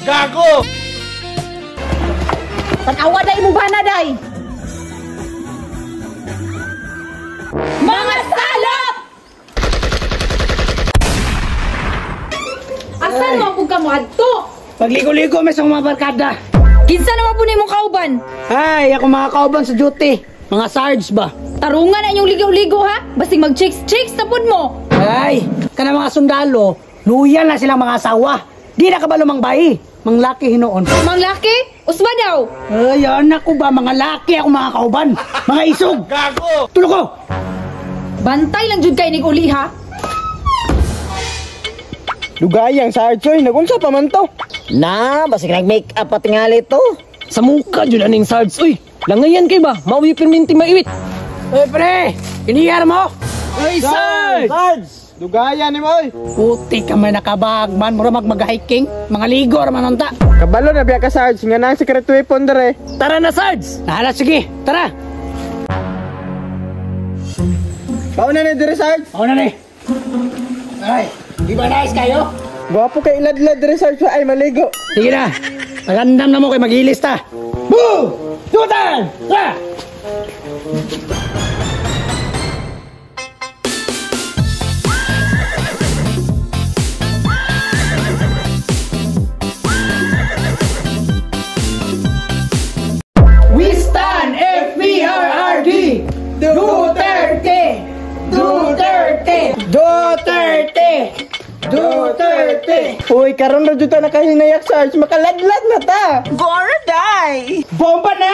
Gago! Tanawa day mo ba na day? Mga salot! Asan mo kung kamuadto? Pagligo-ligo may sa mga barkada. Kinsa naman po na imong kauban? Ay, ako mga kauban sa duty. Mga sarge ba? Tarungan na inyong ligaw-ligo ha? Basing mag-chicks-chicks tapod mo. Ay, kana mga sundalo, luyan na silang mga asawa. Di na kabalo mang bayi. Mang laki hinoon. Mang laki? Usba daw. Ay, anak ko ba? Mga laki ako mga kauban. Mga isog. Gago! Tulog ko! Bantay lang jud kay nig uli ha. Lugayang sarge, oy, nagunsa pa man to. Na, basi nag-make up pa tingali to. Sa muka dyan aning sards. Uy, langayan kay ba? Mauwi perminti maiwit. Ay, pre! Iniyar mo! Uy, sards! Sarge! Lugayan ni mo, oy. Puti ka man nakabagman. Mura mag-hiking. Mga ligo raman unta. Kabalo na biya ka, Sarge. Nga na ang secret weapon dere. Tara na, sards! Hala, sige. Tara! Pauna na dere, Sarge. Ako na ni. Ay, di ba nice kayo? Gwapo kay iladlad dere, Sarge. Ay, maligo. Sige na. Magandam na mo kay mag-ilis ta. Boom! Tutan! Ha! We stand FBRRD! Duterte! Duterte! Duterte! Duterte! Uy, karon ra jud ta nakahinayak, Sarge. Makaladlad na ta. Gorday! Bomba na!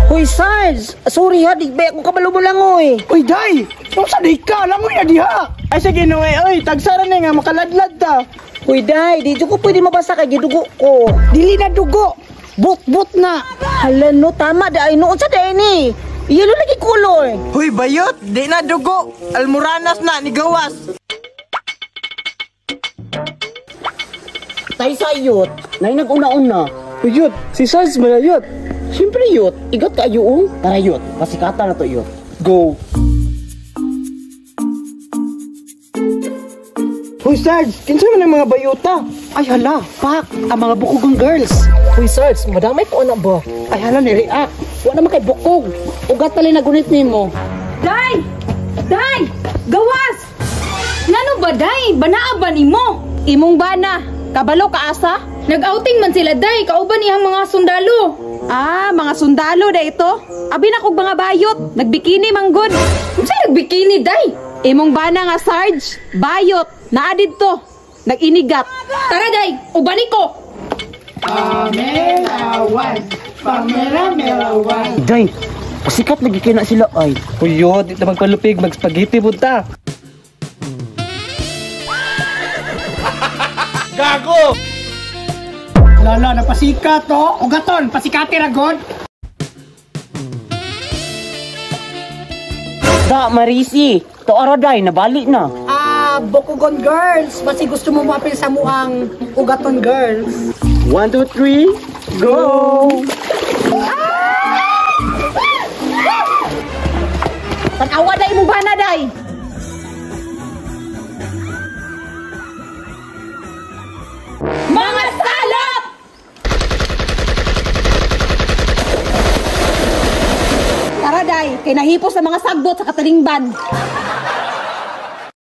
Uy, sards! Sorry ha, di ba ako kabalo mo lang, oy. Uy, day! Kung sa di ka, alam mo na diha! Ay, sige, no, oy. Tagsara na nga, makaladlad ta. Uy, day, di ko pwede mabasa kay gidugo ko. Dili na dugo! But na! Hala no, tama, day. Noon sa day ni. Iyalo lagi kuloy. Huy, bayot. Di na dugo. Almoranas na, ni gawas. Tay sayot. Nay nag-una-una. Uy, yut. Si Sarge malayot. Siyempre yut, igat ka yung. Tara yut, pasikata na to yut. Go. Uy, Sarge. Kinsa man ang mga bayota? Ay hala, pak! Ang mga bukugang girls! Uy, sards, madamay ko anak ba? Ay hala, ni-react! Wala naman kay bukog! Ugat tali na gunit ni mo! Day! Day! Gawas! Ngano ba day? Banaa ba nimo? Imong bana, kabalo ka asa? Nag-outing man sila day, kauban iyang mga sundalo. Ah, mga sundalo day ito. Abi na kog mga bayot, nagbikini manggod. Unsa nagbikini day? Imong bana nga Sarge, bayot, naadid to. Nag-inigat. Tara day, ubani ko. Pamelawan! Pamela-melawan! Day, pasikat lagi kina sila ay. Uy, yun, di na magpalupig, mag-spaghetti punta. Gago! Lala, napasikat to! Ugaton, pasikati ragod! Da, Marisi, to araday, nabalik na. Bukugon girls! Basi gusto mo mapil sa muang ugaton girls! 1, 2, 3, go! Tanawa day mo ba na day? Mga salot! Tara day, kay nahipos sa mga sagbot sa katalingban.